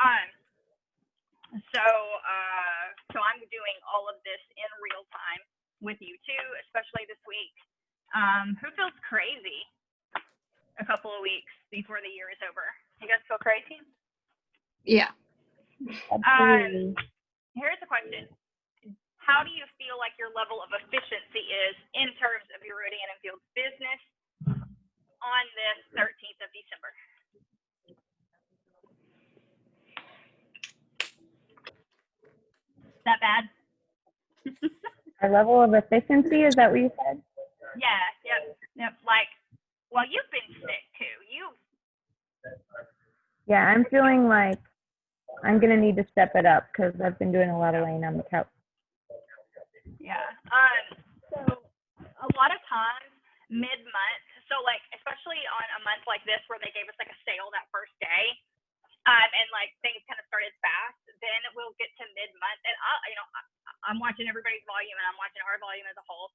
Um, so I'm doing all of this in real time with you too, especially this week. Who feels crazy a couple of weeks before the year is over? You guys feel crazy? Yeah. Absolutely. Here's a question. How do you feel like your level of efficiency is in terms of your Rodan and Fields business on this 13th of December? Is that bad? Our level of efficiency, is that what you said? Yeah, yep. Like, well, you've been sick too. Yeah, I'm feeling like I'm going to need to step it up because I've been doing a lot of laying on the couch. Yeah. So a lot of times mid-month, so like especially on a month like this where they gave us like a sale that first day, and like things kind of started fast, then we'll get to mid-month, and I'm watching everybody's volume and I'm watching our volume as a whole.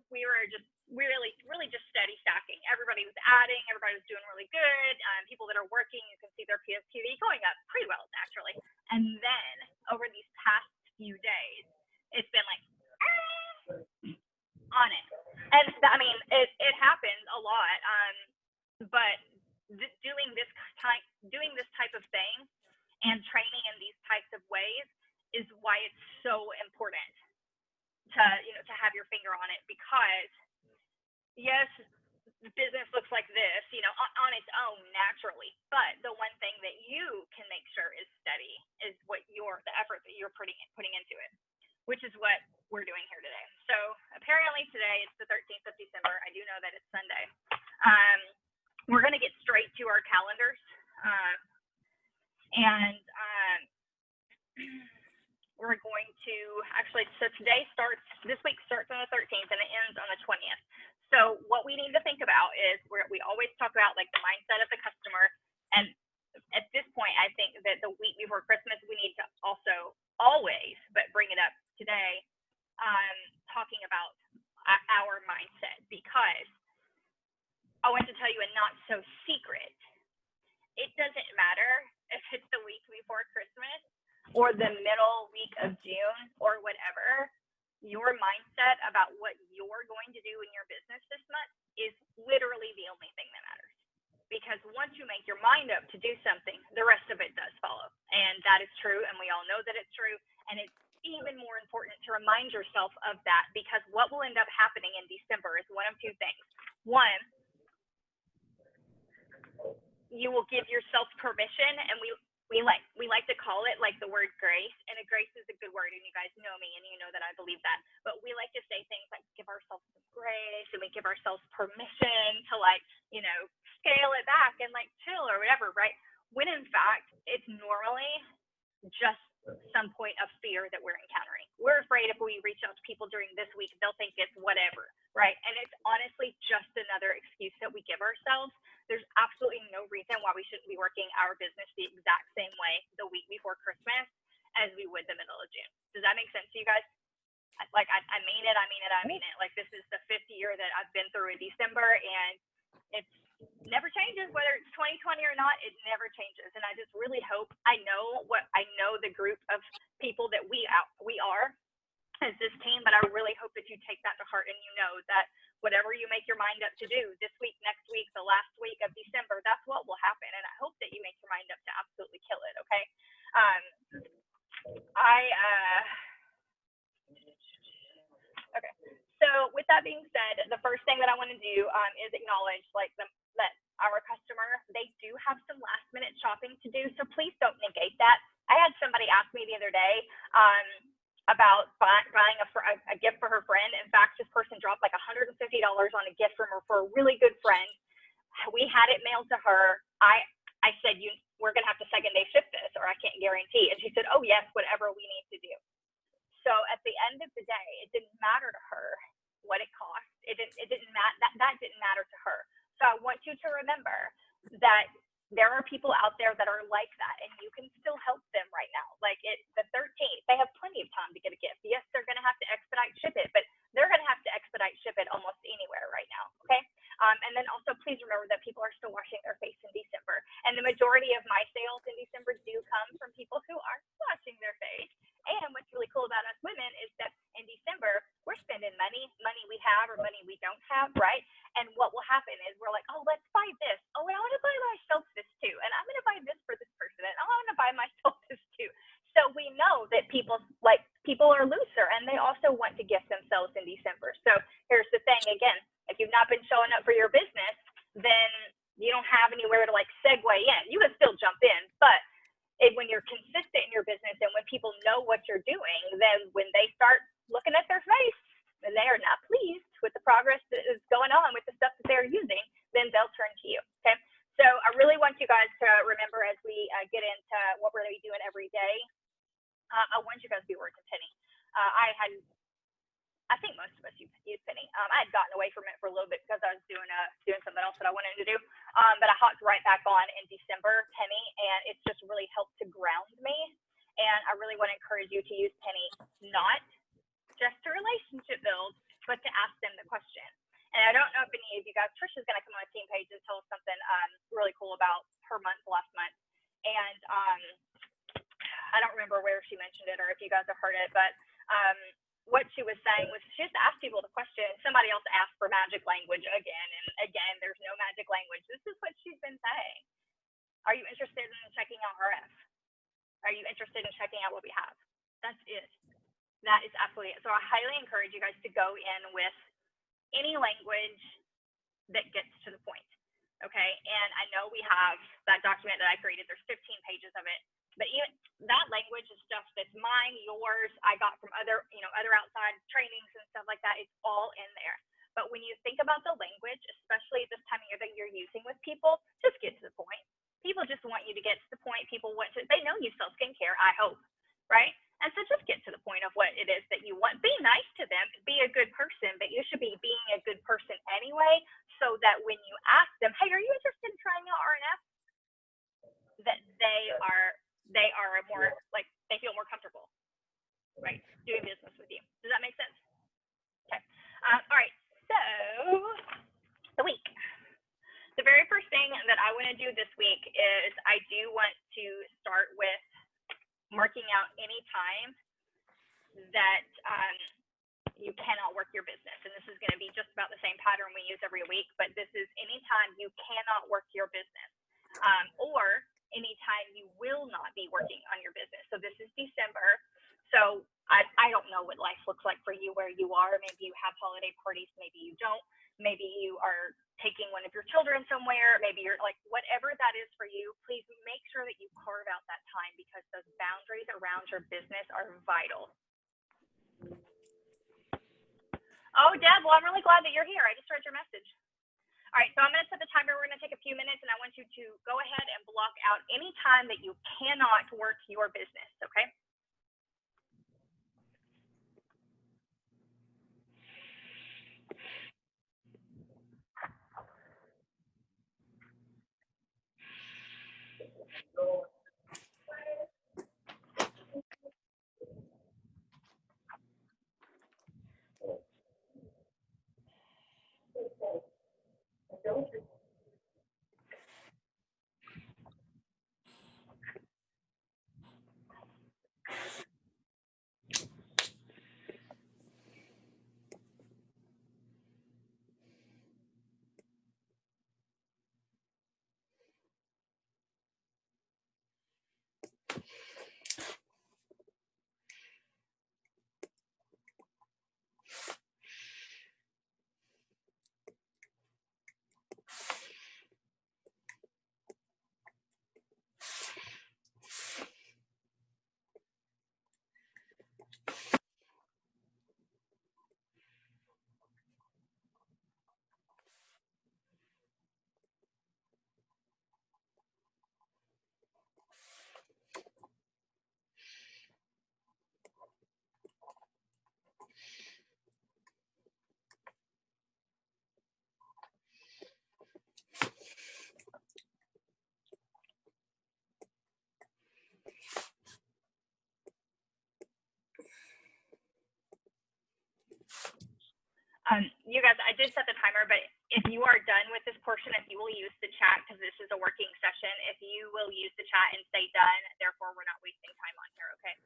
We were just really just steady stacking. Everybody was adding, everybody was doing really good. People that are working, you can see their PSTV going up pretty well naturally. And then over these past few days, it's been like on it. And I mean, it happens a lot. But doing this type of thing and training in these types of ways is why it's so important to have your finger on it, because yes, the business looks like this, on its own naturally, but the one thing that you can make sure is steady is the effort that you're putting into it, which is what we're doing here today. So apparently today it's the 13th of December. I do know that it's Sunday. We're going to get straight to our calendars, and we're going to so this week starts on the 13th and it ends on the 20th. So what we need to think about is we always talk about like the mindset of the customer. And at this point, I think that the week before Christmas, we need to also always, but bring it up today, talking about our mindset, because I want to tell you a not so secret. It doesn't matter if it's the week before Christmas or the middle week of June or whatever. Your mindset about what you're going to do in your business this month is literally the only thing that matters. Because once you make your mind up to do something, the rest of it does follow. And that is true, and we all know that it's true. And it's even more important to remind yourself of that, because what will end up happening in December is one of two things. One, you will give yourself permission, and we like to call it like the word grace, and a grace is a good word, and you guys know me and you know that I believe that, but we like to say things like give ourselves some grace, and we give ourselves permission to scale it back and like chill or whatever, right? When in fact it's normally just some point of fear that we're encountering. We're afraid if we reach out to people during this week, they'll think it's whatever, right? And it's honestly just another excuse that we give ourselves. There's absolutely no reason why we shouldn't be working our business the exact same way the week before Christmas as we would the middle of June. Does that make sense to you guys? Like, I mean it. Like, this is the 5th year that I've been through in December, and it's never changes, whether it's 2020 or not, it never changes. And I just really hope, I know the group of people that we are as this team, but I really hope that you take that to heart, and you know that whatever you make your mind up to do this week, next week, the last week of December, that's what will happen. And I hope that you make your mind up to absolutely kill it. Okay. Okay. So with that being said, the first thing that I want to do is acknowledge that our customer, they do have some last minute shopping to do. So please don't negate that. I had somebody ask me the other day about buying a gift for her friend. In fact, this person dropped like $150 on a gift from her for a really good friend. We had it mailed to her. I said, we're going to have to 2nd-day ship this, or I can't guarantee. And she said, oh yes, whatever we need to do. So at the end of the day, it didn't matter to her what it cost. It didn't matter. That didn't matter to her. So I want you to remember that there are people out there that are like that, and you can still help them right now. Like the 13th, they have plenty of time to get a gift. Yes, they're going to have to expedite ship it, but they're going to have to expedite ship it almost anywhere right now. Okay. And then also please remember that people are still washing their face in December, and the majority of my sales in December December do come from people who are watching their face. And what's really cool about us women is that in December, we're spending money we have or money we don't have, right? And what will happen is we're like, oh, let's buy this. Oh, and I want to buy myself this too. And I'm going to buy this for this person. And I want to buy myself this too. So we know that people are looser and they also want to gift themselves in December. So here's the thing again, if you've not been showing up for your business, then you don't have anywhere to like segue in. You can still jump in, but when you're consistent in your business and when people know what you're doing, then when they start looking at their face and they are not pleased with the progress that is going on with the stuff that they're using, then they'll turn to you. Okay. So I really want you guys to remember as we get into what we're going to be doing every day. I want you guys to be working Penny. I think most of us use Penny. I had gotten away from it for a little bit because I was doing something else that I wanted to do. But I hopped right back on in December, Penny, and it's just really helped to ground me. And I really want to encourage you to use Penny not just to relationship build, but to ask them the question. And I don't know if any of you guys, Trisha's going to come on a team page and tell us something really cool about her month last month. And I don't remember where she mentioned it or if you guys have heard it, but what she was saying was she just asked people the question. Somebody else asked for magic language again and again. There's no magic language. This is what she's been saying. Are you interested in checking out RF? Are you interested in checking out what we have? That's it. That is absolutely it. So I highly encourage you guys to go in with any language that gets to the point. Okay. And I know we have that document that I created. There's 15 pages of it. But even that language is stuff that's mine, yours, I got from other outside trainings and stuff like that. It's all in there. But when you think about the language, especially at this time of year that you're using with people, just get to the point. People just want you to get to the point. They know you sell skincare, I hope, right? And so just get to the point of what it is that you want. Be nice to them, be a good person, but you should be being a good person anyway, so that when you ask them, hey, are you interested in trying out RNF? That they are more like they feel more comfortable, right, doing business with you. Does that make sense? Okay. All right. So the week. The very first thing that I want to do this week is I do want to start with marking out any time that you cannot work your business. And this is going to be just about the same pattern we use every week, but this is anytime you cannot work your business or anytime you will not be working on your business. So this is December. So I don't know what life looks like for you where you are. Maybe you have holiday parties, maybe you don't. Maybe you are taking one of your children somewhere. Maybe you're like, whatever that is for you, please make sure that you carve out that time because those boundaries around your business are vital. Oh, Deb, well, I'm really glad that you're here. I just read your message. All right, so I'm going to set the timer. We're going to take a few minutes, and I want you to go ahead and block out any time that you cannot work your business, okay? You guys, I did set the timer, but if you are done with this portion, if you will use the chat, because this is a working session, if you will use the chat and say done, therefore we're not wasting time on here, okay?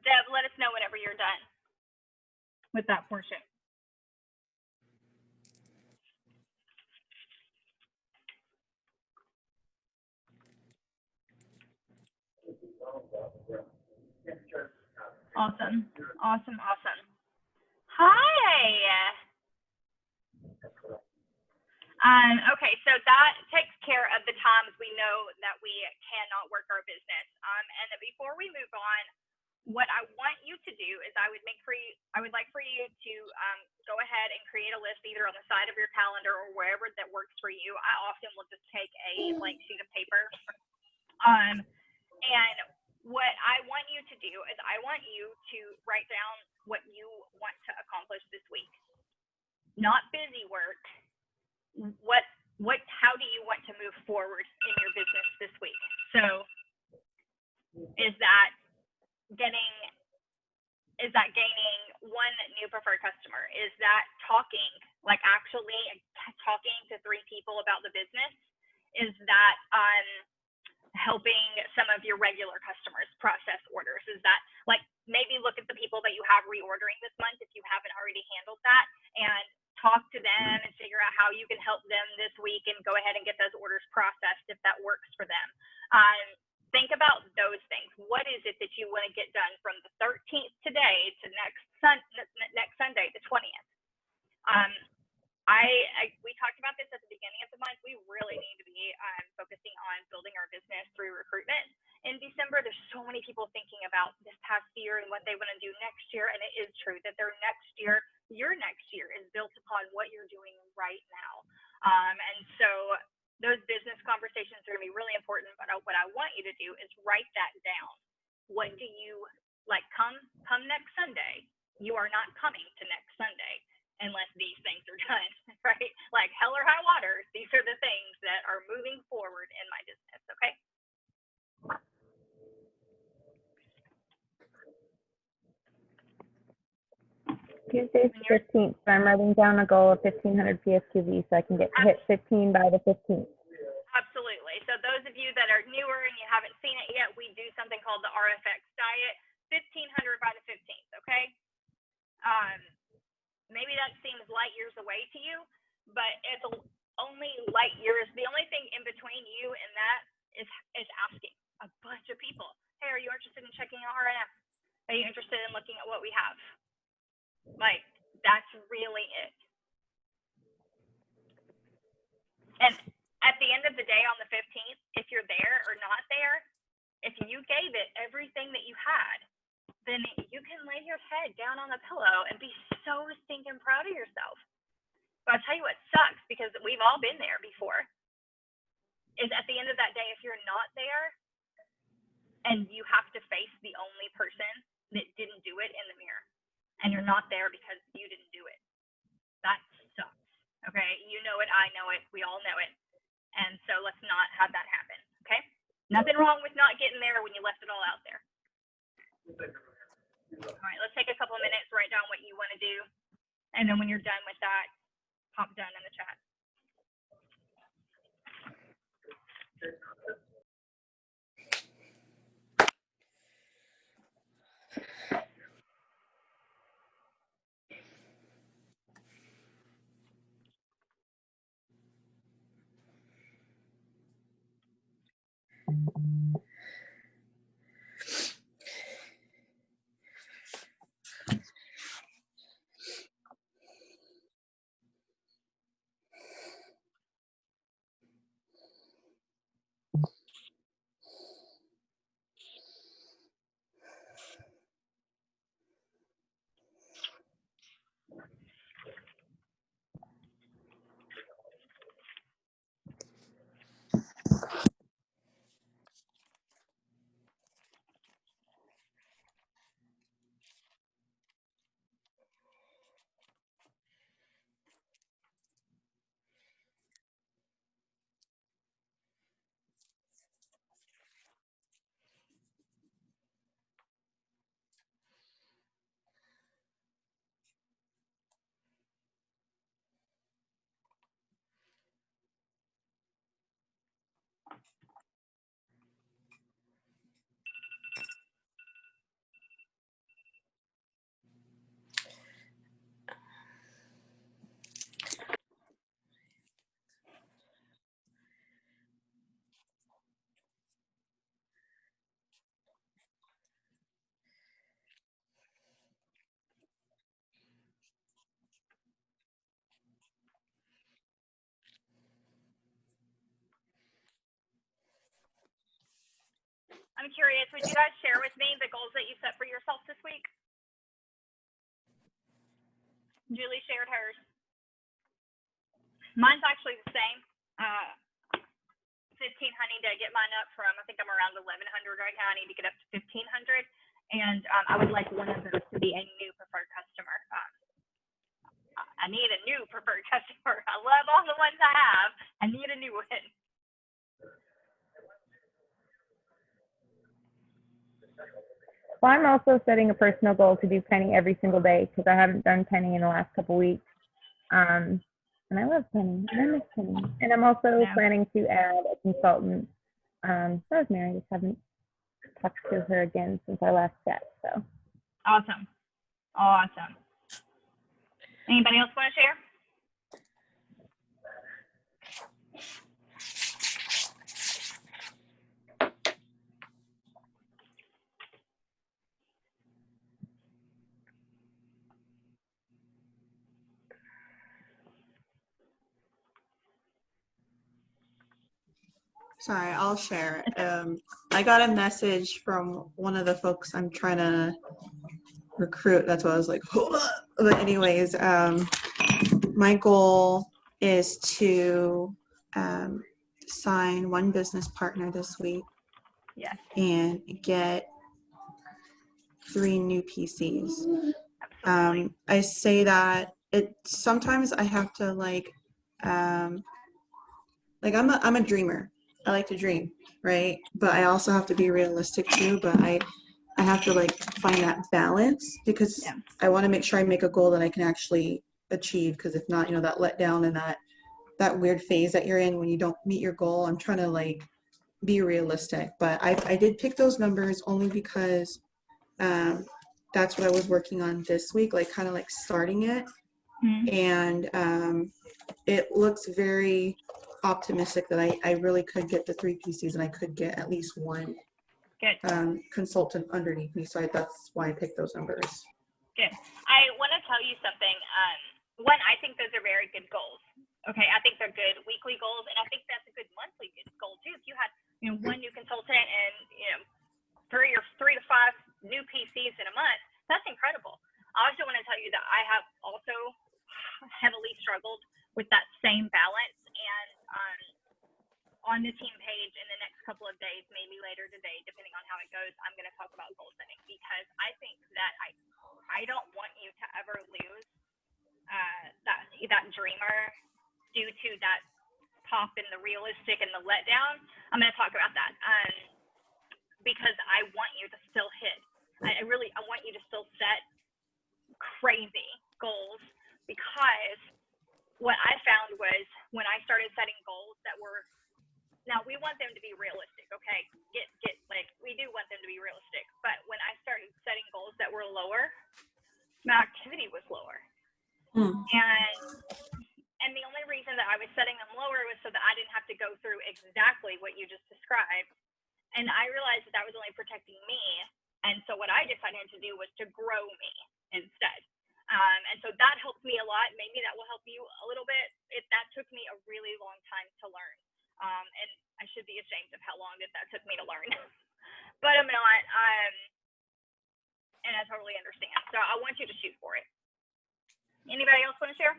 Deb, let us know whenever you're done with that portion. Awesome, awesome, awesome. Hi. Okay, so that takes care of the times we know that we cannot work our business. And before we move on, what I want you to do is I would like for you to go ahead and create a list either on the side of your calendar or wherever that works for you. I often will just take a blank sheet of paper. And what I want you to do is I want you to write down what you want to accomplish this week. Not busy work. How do you want to move forward in your business this week? So is that gaining one new preferred customer? Is that actually talking to 3 people about the business? Is that helping some of your regular customers process orders? Is that maybe look at the people that you have reordering this month if you haven't already handled that, and talk to them and figure out how you can help them this week and go ahead and get those orders processed if that works for them. Think about those things. What is it that you want to get done from the 13th today to next Sunday, the 20th? We talked about this at the beginning of the month. We really need to be focusing on building our business through recruitment. In December, there's so many people thinking about this past year and what they want to do next year, and it is true that your next year is built upon what you're doing right now. And so those business conversations are going to be really important, but what I want you to do is write that down. What do you like? Come next Sunday. You are not coming to next Sunday unless these things are done, right? Like hell or high water, these are the things that are moving forward in my business, okay? Tuesday's the 15th, so I'm writing down a goal of 1,500 PSQV so I can hit 15 by the 15th. Absolutely. So those of you that are newer and you haven't seen it yet, we do something called the RFX diet, 1,500 by the 15th, okay? Maybe that seems light years away to you, but it's only light years. The only thing in between you and that is asking a bunch of people, hey, are you interested in checking out RNF? Are you interested in looking at what we have? That's really it. And at the end of the day on the 15th, if you're there or not there, if you gave it everything that you had, then you can lay your head down on the pillow and be so stinking proud of yourself. But I'll tell you what sucks, because we've all been there before, is at the end of that day, if you're not there and you have to face the only person that didn't do it in the mirror, and you're not there because you didn't do it, that sucks. Okay, you know it, I know it, we all know it. And so let's not have that happen, okay? Nothing wrong with not getting there when you left it all out there. All right, let's take a couple of minutes, write down what you want to do. And then when you're done with that, pop done in the chat. I'm curious, would you guys share with me the goals that you set for yourself this week? Julie shared hers. Mine's actually the same. 15 honey to get mine up from, I think I'm around 1100 right now. I need to get up to 1500. And I would like one of those to be a new preferred customer. I need a new preferred customer. I love all the ones I have. I need a new one. Well, I'm also setting a personal goal to do Penny every single day because I haven't done Penny in the last couple weeks. And I love Penny. And I miss Penny. And I'm also planning to add a consultant. Rosemary, I just haven't talked to her again since our last chat. So awesome. Awesome. Anybody else want to share? Sorry, I'll share. I got a message from one of the folks I'm trying to recruit. That's why I was like, but anyways, my goal is to sign one business partner this week. Yes. And get 3 new PCs. I say that sometimes I have to I'm a dreamer. I like to dream, right? But I also have to be realistic too. But I have to find that balance because I want to make sure I make a goal that I can actually achieve. Because if not, that letdown and that weird phase that you're in when you don't meet your goal. I'm trying to be realistic. But I did pick those numbers only because that's what I was working on this week, starting it. Mm-hmm. And it looks very optimistic that I really could get the 3 PCs and I could get at least one consultant underneath me. So that's why I picked those numbers. Good. I want to tell you something. One, I think those are very good goals. Okay, I think they're good weekly goals, and I think that's a good monthly goal too. If you had, one new consultant and 3 to 5 new PCs in a month, that's incredible. I also want to tell you that I have also heavily struggled with that same balance, and on the team page in the next couple of days, maybe later today, depending on how it goes, I'm going to talk about goal setting because I think that I don't want you to ever lose that dreamer due to that pop in the realistic and the letdown, I'm going to talk about that because I want you to still hit. I want you to still set crazy goals, because what I found was when I started setting goals that were, now we want them to be realistic, okay? Like, we do want them to be realistic, but when I started setting goals that were lower, my activity was lower. And the only reason that I was setting them lower was so that I didn't have to go through exactly what you just described. And I realized that was only protecting me. And so what I decided to do was to grow me instead. And so that helped me a lot. Maybe that will help you a little bit. That took me a really long time to learn. And I should be ashamed of how long that took me to learn. But I'm not. And I totally understand. So I want you to shoot for it. Anybody else want to share?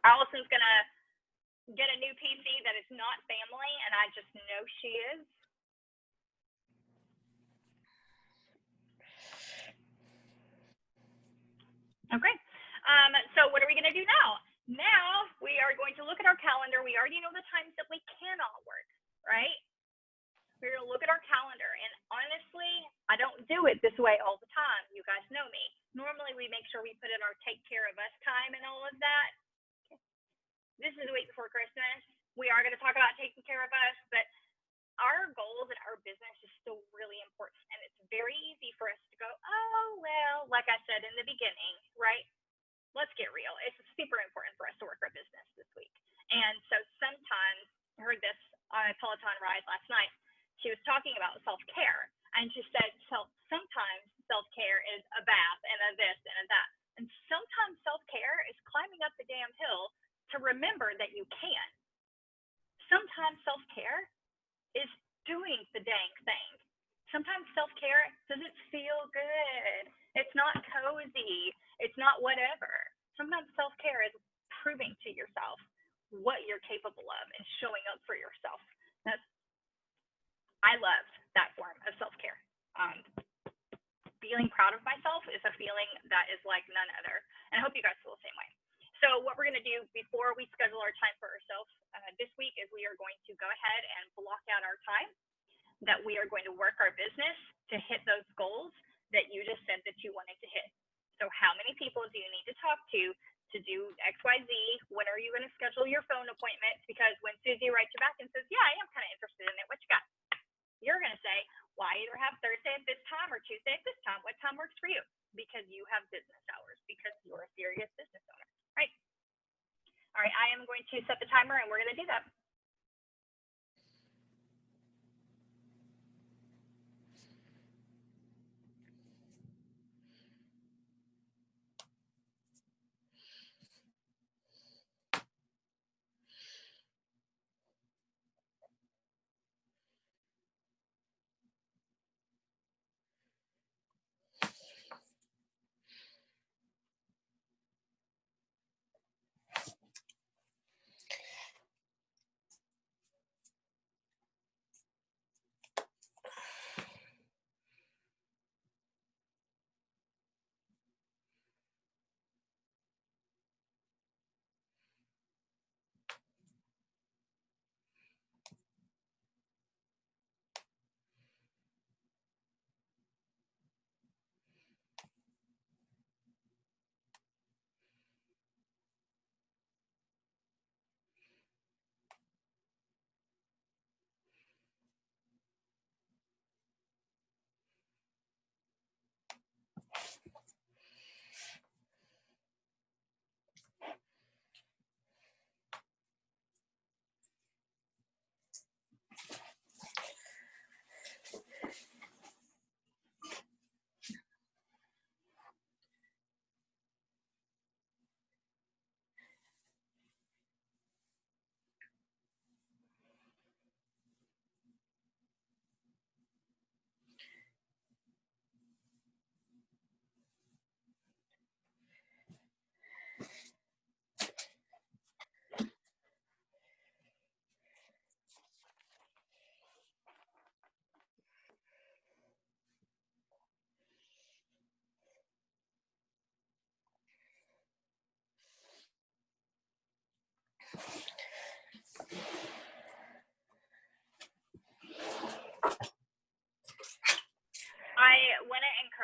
Allison's going to get a new PC that is not family, and I just know she is. Okay. So what are we going to do now? Now we are going to look at our calendar. We already know the times that we cannot work, right? We're going to look at our calendar. And honestly, I don't do it this way all the time. You guys know me. Normally, we make sure we put in our take care of us time and all of that. This is the week before Christmas. We are going to talk about taking care of us, but our goals and our business is still really important. And it's very easy for us to go, oh, well, like I said in the beginning, right? Let's get real. It's super important for us to work our business this week. And so sometimes, I heard this on a Peloton ride last night, she was talking about self-care. And she said, sometimes self-care is a bath and a this and a that. And sometimes self-care is climbing up the damn hill to remember that you can. Sometimes self-care is doing the dang thing. Sometimes self-care doesn't feel good. It's not cozy. It's not whatever. Sometimes self-care is proving to yourself what you're capable of and showing up for yourself. I love that form of self-care. Feeling proud of myself is a feeling that is like none other. And I hope you guys feel the same way. So what we're going to do before we schedule our time for ourselves this week is we are going to go ahead and block out our time that we are going to work our business to hit those goals that you just said that you wanted to hit. So how many people do you need to talk to do XYZ? When are you going to schedule your phone appointment? Because when Susie writes you back and says, yeah, I am kind of interested in it, what you got? You're going to say, well, I either have Thursday at this time or Tuesday at this time. What time works for you? Because you have business hours, because you're a serious business owner, right? All right, I am going to set the timer and we're going to do that.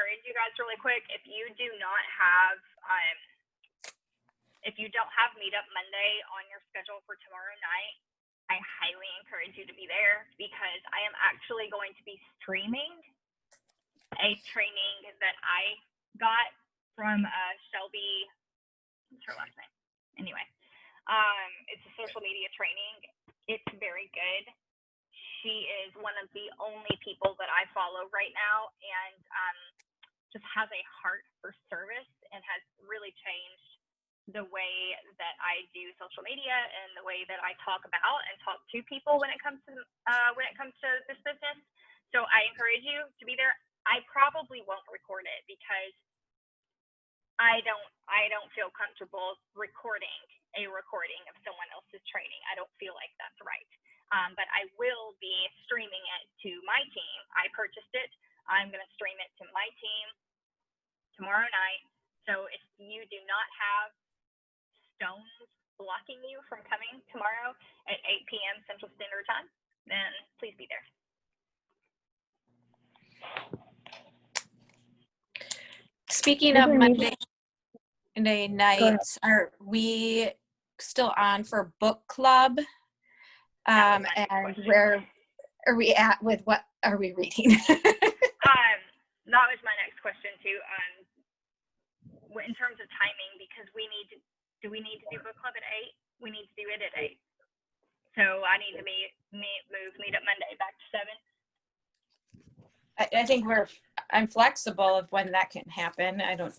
encourage you guys really quick, if you do not have, if you don't have Meetup Monday on your schedule for tomorrow night, I highly encourage you to be there because I am actually going to be streaming a training that I got from Shelby. What's her last name? Anyway, it's a social media training. It's very good. She is one of the only people that I follow right now, and just has a heart for service and has really changed the way that I do social media and the way that I talk about and talk to people when it comes to this business. So I encourage you to be there. I probably won't record it because I don't feel comfortable recording a recording of someone else's training. I don't feel like that's right. But I will be streaming it to my team. I purchased it. I'm going to stream it to my team tomorrow night. So if you do not have stones blocking you from coming tomorrow at 8 p.m. Central Standard Time, then please be there. Speaking of Monday nights, are we still on for book club? And where are we at with what are we reading? That was my next question too. In terms of timing, because we need to do book club at 8? We need to do it at 8. So I need to move Meetup Monday back to 7. I think I'm flexible of when that can happen. I don't.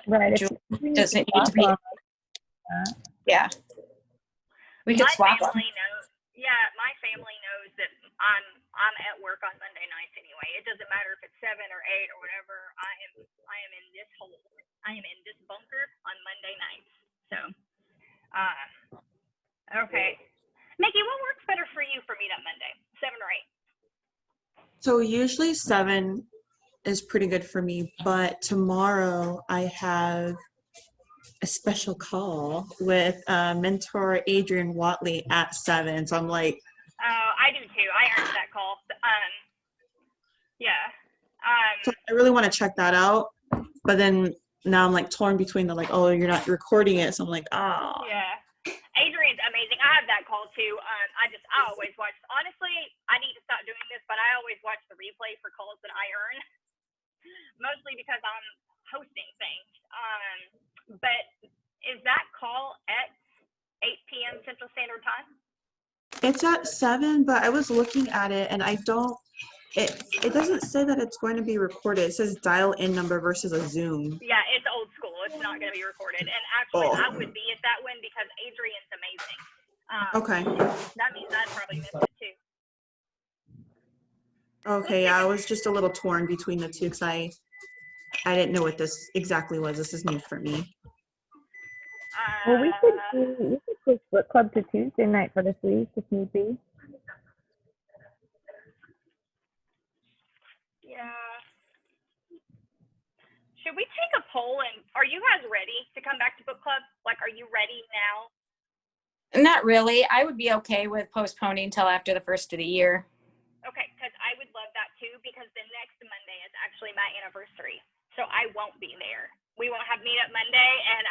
Right. Does it need to be? Yeah. We could swap them. My family knows that I'm at work on Monday nights anyway. It doesn't matter if it's 7 or 8 or whatever. I am in this hole. I am in this bunker on Monday nights. So, okay. Mickey, what works better for you for Meetup Monday? 7 or 8? So usually 7 is pretty good for me, but tomorrow I have a special call with mentor Adrian Watley at 7. So I'm like, I do too. I earned that call. so I really want to check that out, but then now I'm like torn between the oh, you're not recording it, so I'm like, oh. Yeah. Adrian's amazing. I have that call too. I always watch. Honestly, I need to stop doing this, but I always watch the replay for calls that I earn, mostly because I'm hosting things. But is that call at 8 p.m. Central Standard Time? It's at 7, but I was looking at it and it doesn't say that it's going to be recorded. It says dial in number versus a Zoom. Yeah, it's old school. It's not going to be recorded. And actually, I would be at that one because Adrian's amazing. Okay. That means I'd probably miss it too. Okay, yeah, I was just a little torn between the two because I didn't know what this exactly was. This is new for me. Well, we could push book club to Tuesday night for this week if need be. Yeah. Should we take a poll and are you guys ready to come back to book club? Are you ready now? Not really. I would be okay with postponing until after the first of the year. Okay, because I would love that too, because the next Monday is actually my anniversary. So I won't be there. We won't have Meetup Monday, and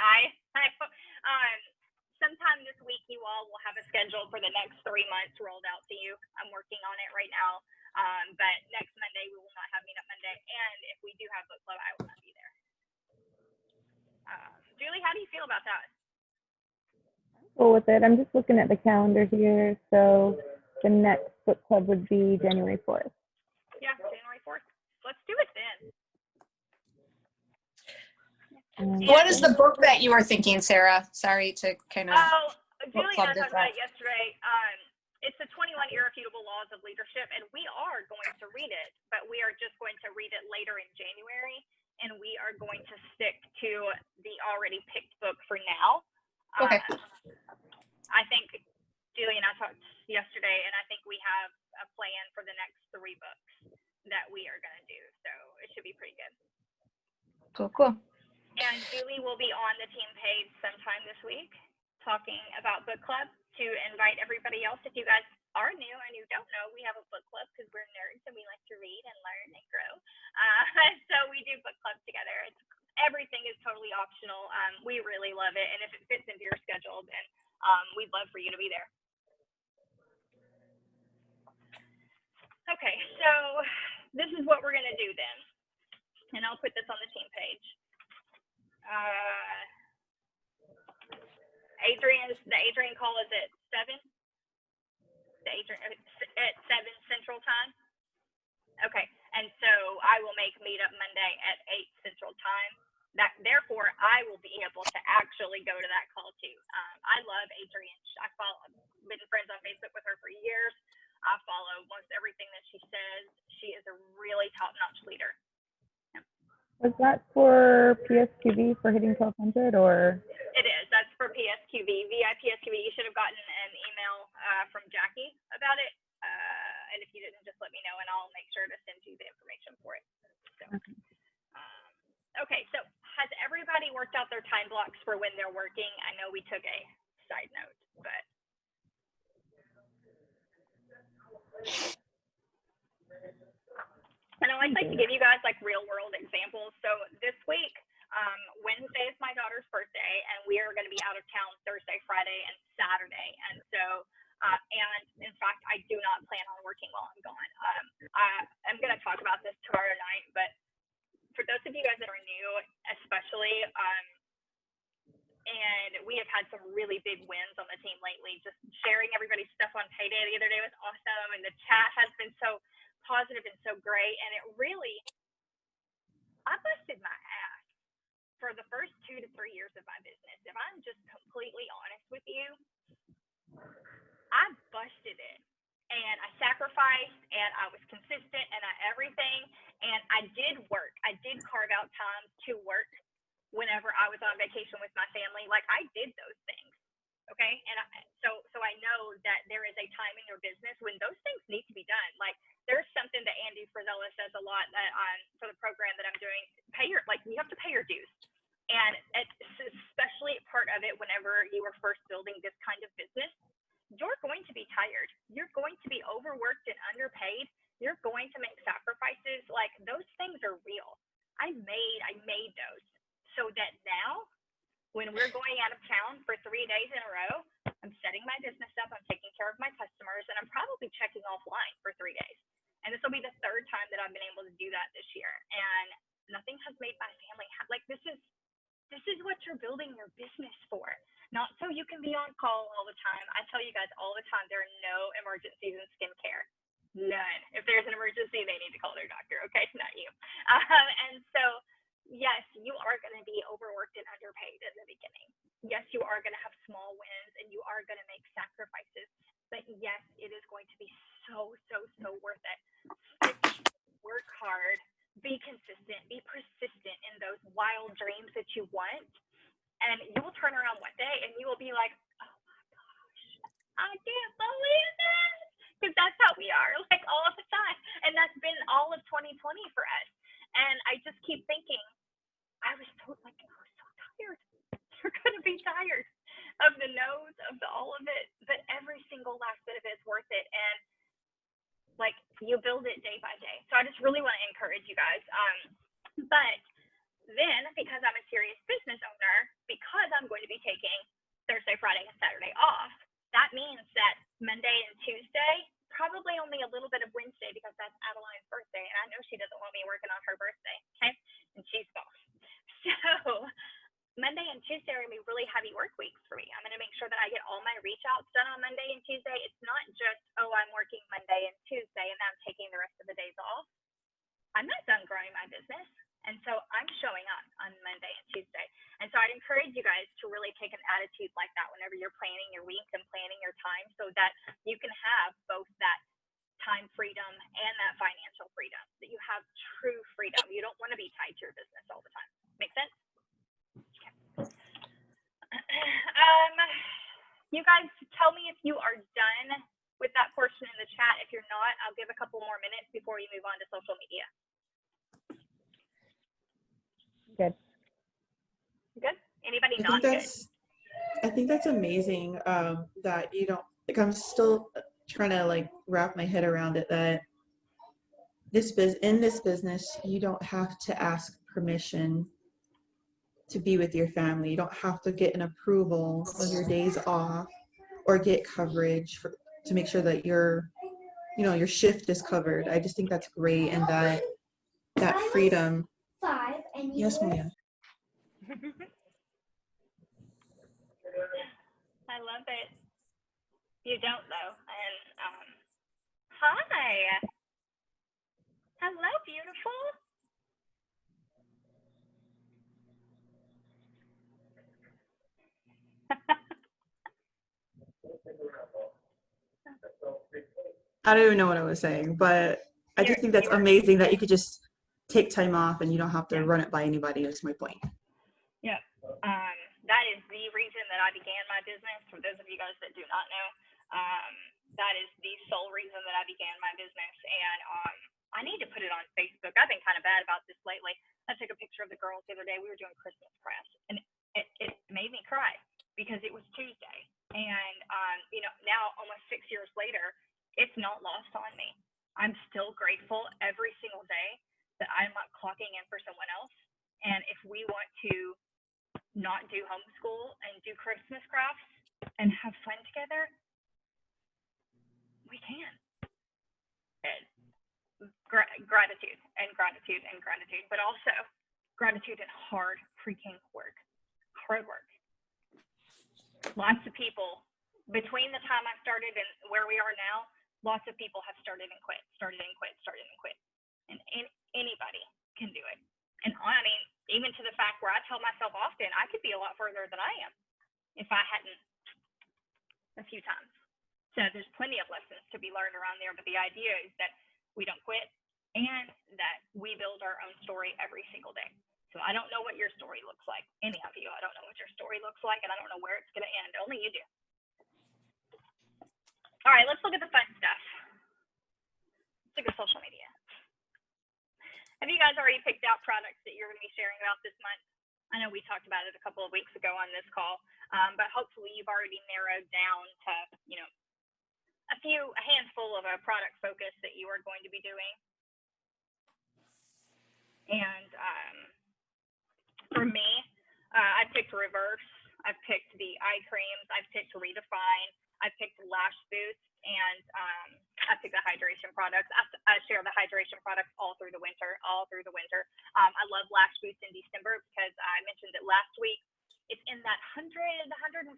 sometime this week you all will have a schedule for the next 3 months rolled out to you. I'm working on it right now. But next Monday we will not have Meetup Monday, and if we do have book club, I will not be there. Julie, how do you feel about that? Cool with it. I'm just looking at the calendar here. So the next book club would be January 4th. Yeah, January 4th. Let's do it then. What is the book that you were thinking, Sarah? Sorry to kind of. Oh, Julie and I talked about it yesterday. It's the 21 Irrefutable Laws of Leadership, and we are going to read it, but we are just going to read it later in January, and we are going to stick to the already picked book for now. Okay. I think Julie and I talked yesterday, and I think we have a plan for the next 3 books that we are going to do, so it should be pretty good. Cool. And Julie will be on the team page sometime this week talking about book club to invite everybody else. If you guys are new and you don't know, we have a book club because we're nerds and we like to read and learn and grow. So we do book clubs together. Everything is totally optional. We really love it, and if it fits into your schedule, then we'd love for you to be there. Okay, so this is what we're gonna do then, and I'll put this on the team page. The Adrian call is at 7. At 7 Central Time. Okay, and so I will make meetup Monday at 8 Central Time. Therefore, I will be able to actually go to that call too. I love Adrian. I've been friends on Facebook with her for years. I follow most everything that she says. She is a really top-notch leader. Yeah. Was that for PSQV for hitting 1200 or? It is. That's for PSQV. VIPSQV. You should have gotten an email from Jackie about it. And if you didn't, just let me know and I'll make sure to send you the information for it. So, okay, so has everybody worked out their time blocks for when they're working? I know we took a side note, but. And I like to give you guys like real world examples. So this week, Wednesday is my daughter's birthday, and we are going to be out of town Thursday, Friday, and Saturday. And so, and in fact, I do not plan on working while I'm gone. I'm going to talk about this tomorrow night, but for those of you guys that are new, especially, and we have had some really big wins on the team lately. Just sharing everybody's stuff on payday the other day was awesome, and the chat has been so positive and so great. And it really, I busted my ass for the first 2 to 3 years of my business. If I'm just completely honest with you, I busted it, and I sacrificed, and I was consistent, and everything, and I did work. I did carve out time to work whenever I was on vacation with my family. Like, I did those things, okay? And so I know that there is a time in your business when those things need to be done. Like, there's something that Andy Frizella says a lot that for the program that I'm doing, you have to pay your dues. And it's especially part of it whenever you are first building this kind of business, you're going to be tired. You're going to be overworked and underpaid. You're going to make sacrifices. Like, those things are real. I made those so that now when we're going out of town for 3 days in a row, I'm setting my business up, I'm taking care of my customers, and I'm probably checking offline for 3 days. And this will be the 3rd time that I've been able to do that this year. And nothing has made my family like, this is what you're building your business for. Not so you can be on call all the time. I tell you guys all the time, there are no emergencies in skincare. None. If there's an emergency, they need to call their doctor, okay? Not you. And so, yes, you are going to be overworked and underpaid in the beginning. Yes, you are going to have small wins, and you are going to make sacrifices. But yes, it is going to be so, so, so worth it. Work hard. Be consistent. Be persistent in those wild dreams that you want. And you will turn around one day and you will be like, oh my gosh, I can't believe this. Because that's how we are, like, all of the time. And that's been all of 2020 for us. And I just keep thinking, I was so tired. You're going to be tired of the no's, of all of it. But every single last bit of it is worth it. And, like, you build it day by day. So I just really want to encourage you guys. But then, because I'm a serious business owner, because I'm going to be taking Thursday, Friday, and Saturday off, that means that Monday and Tuesday, probably only a little bit of Wednesday because that's Adeline's birthday, and I know she doesn't want me working on her birthday, okay? And she's boss. So Monday and Tuesday are going to be really heavy work weeks for me. I'm going to make sure that I get all my reach outs done on Monday and Tuesday. It's not just, oh, I'm working Monday and Tuesday, and then I'm taking the rest of the days off. I'm not done growing my business. And so I'm showing up on Monday and Tuesday. And so I'd encourage you guys to really take an attitude like that whenever you're planning your week and planning your time, so that you can have both that time freedom and that financial freedom, that you have true freedom. You don't want to be tied to your business all the time. Make sense? Okay. You guys tell me if you are done with that portion in the chat. If you're not, I'll give a couple more minutes before we move on to social media. Good. Good? Anybody not good? I think that's amazing that you don't, like, I'm still trying to like wrap my head around it that in this business, you don't have to ask permission to be with your family. You don't have to get an approval of your days off or get coverage to make sure that your shift is covered. I just think that's great, and that freedom. Yes, Malia. I love it. You don't though, and hi, hello, beautiful. I don't even know what I was saying, but I just think that's amazing that you could just take time off and you don't have to run it by anybody. That's my point. Yeah. That is the reason that I began my business. For those of you guys that do not know, that is the sole reason that I began my business. And I need to put it on Facebook. I've been kind of bad about this lately. I took a picture of the girls the other day. We were doing Christmas crafts, and it made me cry because it was Tuesday. And, now almost 6 years later, it's not lost on me. I'm still grateful every single day that I'm not clocking in for someone else. And if we want to not do homeschool and do Christmas crafts and have fun together, we can. And gratitude and gratitude and gratitude, but also gratitude and hard freaking work. Hard work. Lots of people, between the time I started and where we are now, lots of people have started and quit. And anybody can do it. And I mean, even to the fact where I tell myself often, I could be a lot further than I am if I hadn't a few times. So there's plenty of lessons to be learned around there. But the idea is that we don't quit and that we build our own story every single day. So I don't know what your story looks like. Any of you, I don't know what your story looks like, and I don't know where it's going to end. Only you do. All right, let's look at the fun stuff. Let's look at social media. Have you guys already picked out products that you're going to be sharing about this month? I know we talked about it a couple of weeks ago on this call, but hopefully you've already narrowed down to, a handful of a product focus that you are going to be doing. And for me, I picked Reverse. I've picked the eye creams. I've picked Redefine. I picked Lash Boost, and I picked the hydration products. I share the hydration products all through the winter. I love Lash Boost in December because I mentioned it last week. It's in that $100, $150.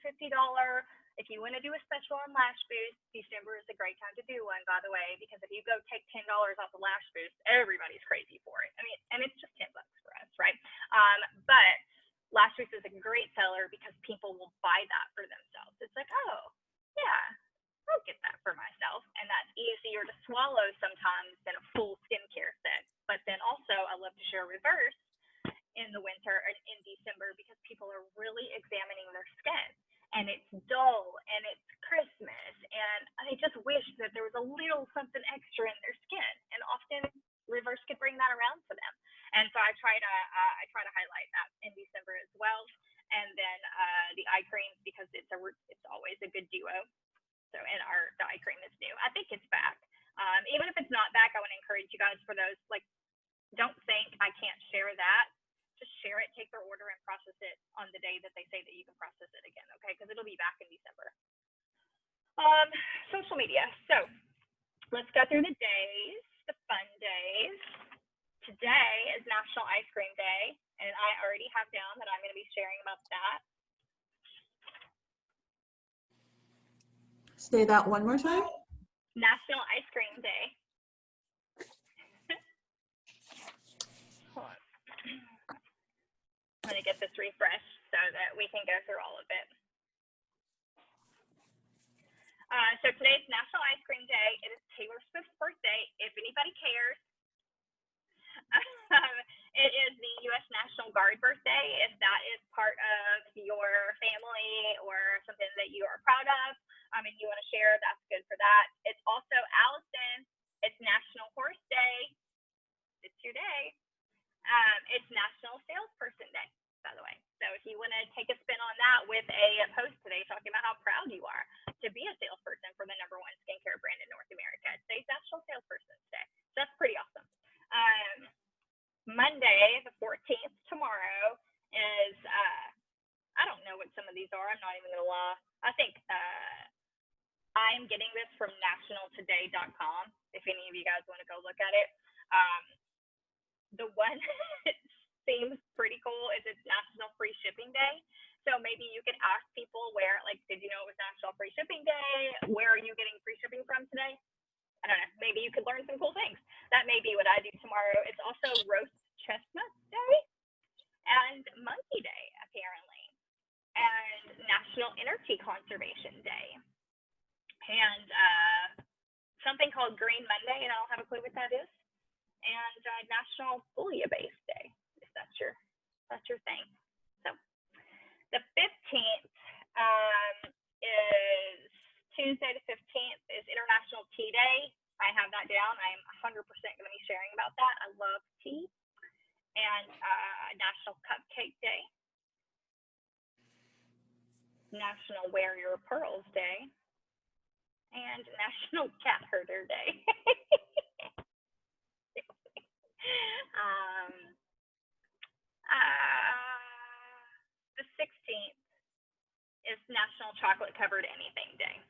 If you want to do a special on Lash Boost, December is a great time to do one, by the way, because if you go take $10 off the Lash Boost, everybody's crazy for it. I mean, and it's just $10 for us, right? But Lash Boost is a great seller because people will buy that for themselves. It's like, oh, yeah, I'll get that for myself. And that's easier to swallow sometimes than a full skincare set. But then also, I love to share Reverse in the winter and in December because people are really examining their skin. And it's dull, and it's Christmas, and I just wish that there was a little something extra in their skin. And often, Reverse could bring that around for them. And so I try to highlight that in December as well. And then the eye creams, because it's always a good duo. So the eye cream is new. I think it's back. Even if it's not back, I want to encourage you guys for those. Like, don't think I can't share that. Just share it, take their order, and process it on the day that they say that you can process it again, okay? Because it'll be back in December. Social media. So let's go through the days, the fun days. Today is National Ice Cream Day, and I already have down that I'm going to be sharing about that. Say that one more time. National Ice Cream Day. Hold on. I'm going to get this refreshed so that we can go through all of it. So today's National Ice Cream Day. It is Taylor Swift's birthday, if anybody cares. It is the U.S. National Guard birthday. If that is part of your family or something that you are proud of and you want to share, that's good for that. It's also Allison. It's National Horse Day. It's your day. It's National Salesperson Day, by the way. So if you want to take a spin on that with a post today talking about how proud you are to be a salesperson for the #1 skincare brand in North America. Today's National Salesperson's Day. So that's pretty awesome. Monday, the 14th, tomorrow, is, I don't know what some of these are. I'm not even going to lie. I think I'm getting this from nationaltoday.com, if any of you guys want to go look at it. The one that seems pretty cool is it's National Free Shipping Day. So maybe you could ask people where, like, did you know it was National Free Shipping Day? Where are you getting free shipping from today? I don't know. Maybe you could learn some cool things. That may be what I do tomorrow. It's also Roast Chestnut Day and Monkey Day, apparently, and National Energy Conservation Day, and something called Green Monday, and I don't have a clue what that is, and National Bouillabaisse Day, if that's your thing. So the 15th is Tuesday the 15th is International Tea Day. I have that down. I'm 100% going to be sharing about that. I love tea. And National Cupcake Day. National Wear Your Pearls Day. And National Cat Herder Day. The 16th is National Chocolate Covered Anything Day.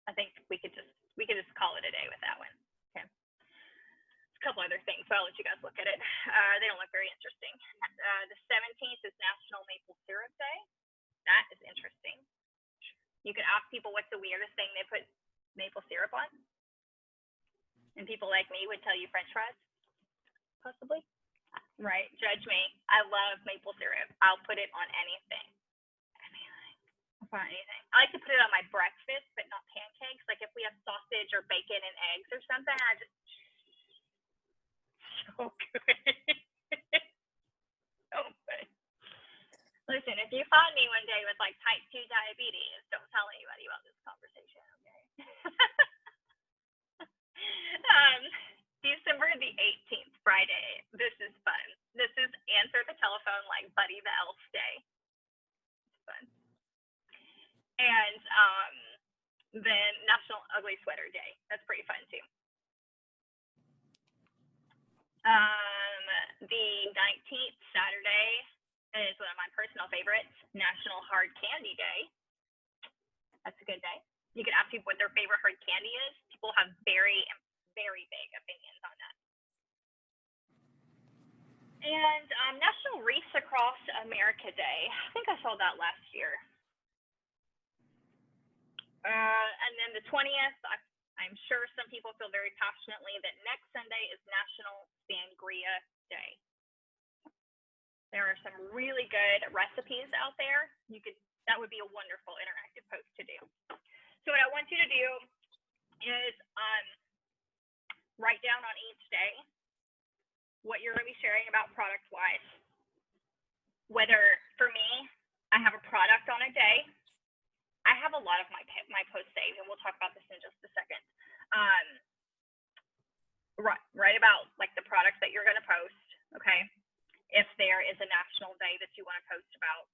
I think we could just call it a day with that one. Okay. A couple other things, so I'll let you guys look at it. They don't look very interesting. The 17th is National Maple Syrup Day. That is interesting. You could ask people what's the weirdest thing they put maple syrup on. And people like me would tell you French fries, possibly. Right, judge me. I love maple syrup. I'll put it on anything. Anything. I like to put it on my breakfast, but not pancakes. Like if we have sausage or bacon and eggs or something, I just so good. So good. Listen, if you find me one day with like type 2 diabetes, don't tell anybody about this conversation, okay? December the 18th, Friday. This is fun. This is Answer the Telephone like Buddy the Elf Day. It's fun. And then National Ugly Sweater Day. That's pretty fun too. The 19th, Saturday, is one of my personal favorites, National Hard Candy Day. That's a good day. You can ask people what their favorite hard candy is. People have very, very big opinions on that. And National Wreaths Across America Day. I think I saw that last year. And then the 20th, I'm sure some people feel very passionately that next Sunday is National Sangria Day. There are some really good recipes out there. That would be a wonderful interactive post to do. So what I want you to do is write down on each day what you're going to be sharing about product-wise. Whether, for me, I have a product on a day. I have a lot of my posts saved, and we'll talk about this in just a second. Write about like the products that you're going to post, okay? If there is a national day that you want to post about,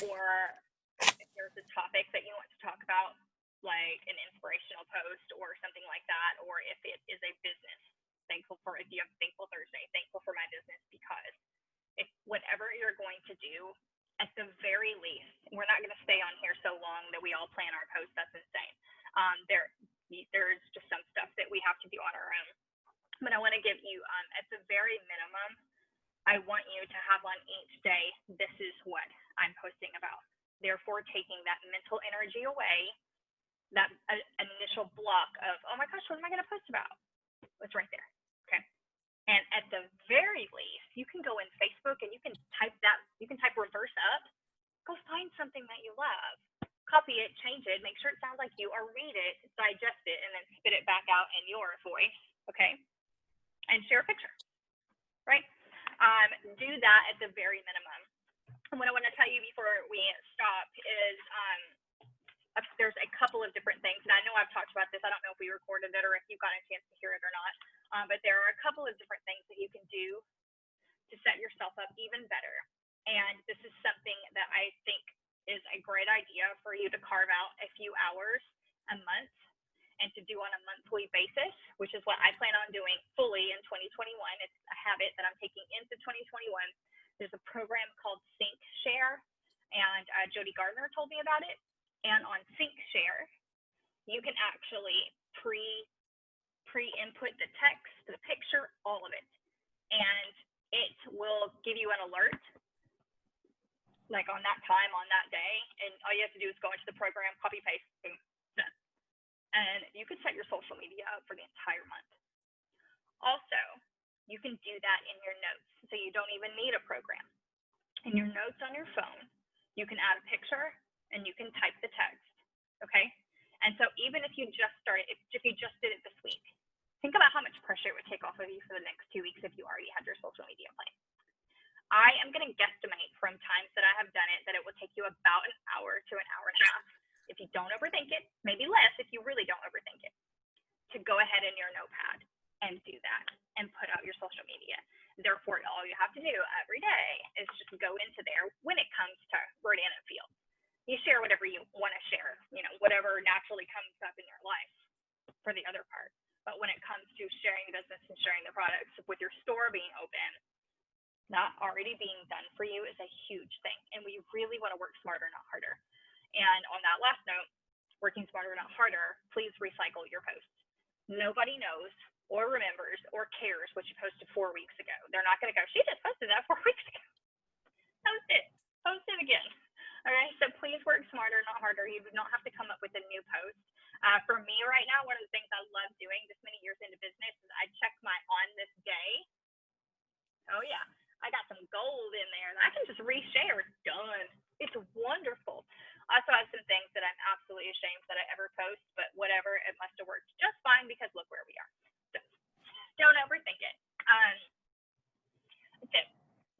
or if there's a topic that you want to talk about, like an inspirational post or something like that, or if it is a business, if you have Thankful Thursday, thankful for my business, because if whatever you're going to do, at the very least, we're not going to stay on here so long that we all plan our posts. That's insane. There's just some stuff that we have to do on our own. But I want to give you, at the very minimum, I want you to have on each day, this is what I'm posting about. Therefore, taking that mental energy away, that initial block of, oh my gosh, what am I going to post about? It's right there. Okay. And at the very least, you can go in Facebook and you can type reverse up, go find something that you love, copy it, change it, make sure it sounds like you, or read it, digest it, and then spit it back out in your voice, okay? And share a picture, right? Do that at the very minimum. And what I want to tell you before we stop is there's a couple of different things, and I know I've talked about this. I don't know if we recorded it or if you got a chance to hear it or not, but there are a couple of different things that you can do to set yourself up even better. And this is something that I think is a great idea for you to carve out a few hours a month and to do on a monthly basis, which is what I plan on doing fully in 2021. It's a habit that I'm taking into 2021. There's a program called SyncShare, and Jody Gardner told me about it. And on SyncShare, you can actually pre-input the text, the picture, all of it. And it will give you an alert, like on that time, on that day. And all you have to do is go into the program, copy, paste, boom, done. And you can set your social media up for the entire month. Also, you can do that in your notes, so you don't even need a program. In your notes on your phone, you can add a picture and you can type the text, okay? And so even if you just started, if you just did it this week, think about how much pressure it would take off of you for the next 2 weeks if you already had your social media plan. I am going to guesstimate from times that I have done it that it will take you about an hour to an hour and a half. If you don't overthink it, maybe less if you really don't overthink it, to go ahead in your notepad and do that and put out your social media. Therefore, all you have to do every day is just go into there when it comes to Word and Field. You share whatever you want to share, you know, whatever naturally comes up in your life for the other part. But when it comes to sharing business and sharing the products with your store being open, not already being done for you is a huge thing. And we really want to work smarter, not harder. And on that last note, working smarter, not harder, please recycle your posts. Nobody knows or remembers or cares what you posted 4 weeks ago. They're not going to go, she just posted that 4 weeks ago. Post it. Post it again. All right, so please work smarter, not harder. You do not have to come up with a new post. For me right now, one of the things I love doing this many years into business is I check my on this day. Oh yeah, I got some gold in there that I can just reshare. Done. It's wonderful. I also have some things that I'm absolutely ashamed that I ever post, but whatever, it must have worked just fine because look where we are. So don't overthink it. That's it.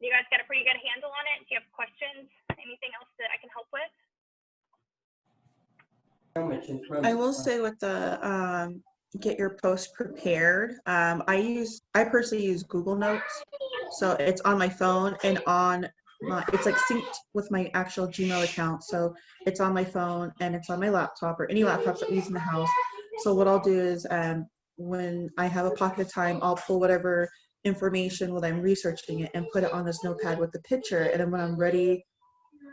You guys got a pretty good handle on it? Do you have questions? Anything else that I can help with? I will say with the get your post prepared, I personally use Google Notes, so it's on my phone and on my, it's like synced with my actual Gmail account, so it's on my phone and it's on my laptop or any laptops that we use in the house. So what I'll do is when I have a pocket of time, I'll pull whatever information while I'm researching it and put it on this notepad with the picture, and then when I'm ready,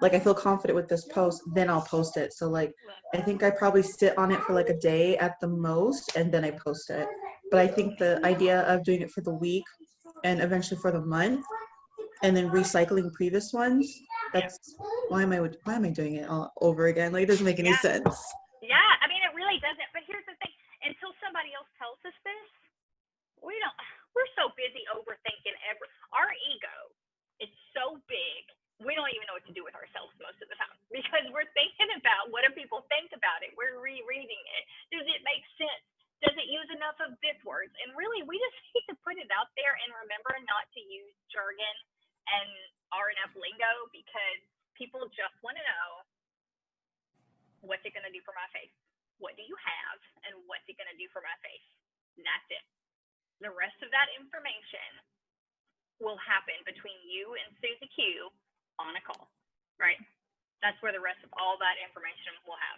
like I feel confident with this post, then I'll post it. So like I think I probably sit on it for like a day at the most and then I post it. But I think the idea of doing it for the week and eventually for the month and then recycling previous ones, that's why am I doing it all over again? Like it doesn't make any sense. Yeah, I mean it really doesn't. But here's the thing, until somebody else tells us this, we're so busy overthinking our ego is so big. We don't even know what to do with ourselves most of the time because we're thinking about what do people think about it. We're rereading it. Does it make sense? Does it use enough of this words? And really, we just need to put it out there and remember not to use jargon and RNF lingo because people just want to know what's it going to do for my face? What do you have? And what's it going to do for my face? And that's it. The rest of that information will happen between you and Susie Q on a call, right? That's where the rest of all that information will have.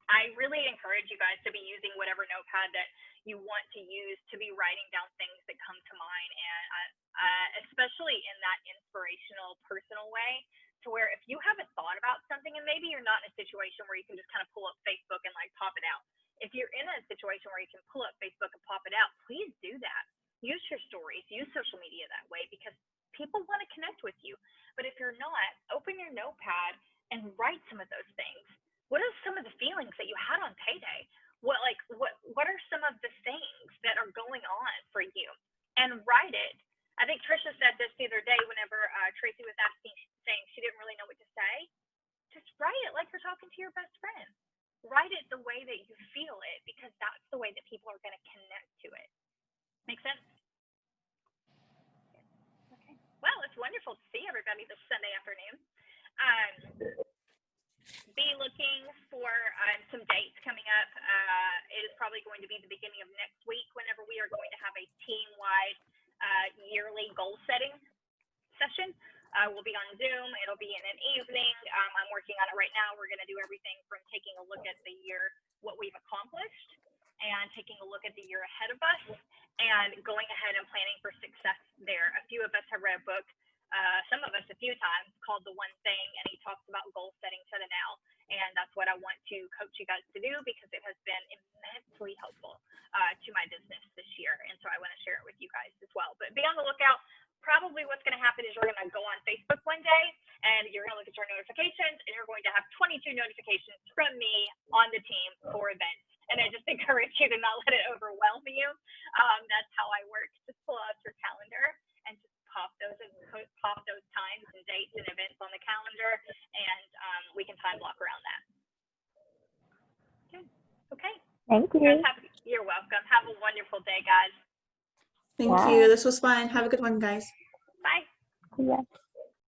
I really encourage you guys to be using whatever notepad that you want to use to be writing down things that come to mind, and especially in that inspirational, personal way, to where if you haven't thought about something, and maybe you're not in a situation where you can just kind of pull up Facebook and like pop it out. If you're in a situation where you can pull up Facebook and pop it out, please do that. Use your stories, use social media that way because people want to connect with you. But if you're not, open your notepad and write some of those things. What are some of the feelings that you had on payday? What are some of the things that are going on for you? And write it. I think Trisha said this the other day whenever Tracy was saying she didn't really know what to say. Just write it like you're talking to your best friend. Write it the way that you feel it because that's the way that people are going to connect to it. Make sense? Okay. Well, it's wonderful to see everybody this Sunday afternoon. Be looking for some dates coming up. It is probably going to be the beginning of next week whenever we are going to have a team-wide yearly goal setting session. We'll be on Zoom. It'll be in an evening. I'm working on it right now. We're going to do everything from taking a look at the year what we've accomplished and taking a look at the year ahead of us and going ahead and planning for success there. A few of us have read a book, some of us a few times, called The One Thing, and he talks about goal setting to the now. And that's what I want to coach you guys to do because it has been immensely helpful to my business this year. And so I want to share it with you guys as well. But be on the lookout. Probably what's going to happen is you're going to go on Facebook one day and you're going to look at your notifications and you're going to have 22 notifications from me on the team for events. And I just encourage you to not let it overwhelm you. That's how I work. Just pull out your calendar and just pop those times and dates and events on the calendar, and we can time block around that. Good. Okay. Thank you. You're welcome. Have a wonderful day, guys. Thank you. This was fun. Have a good one, guys. Bye. Yeah.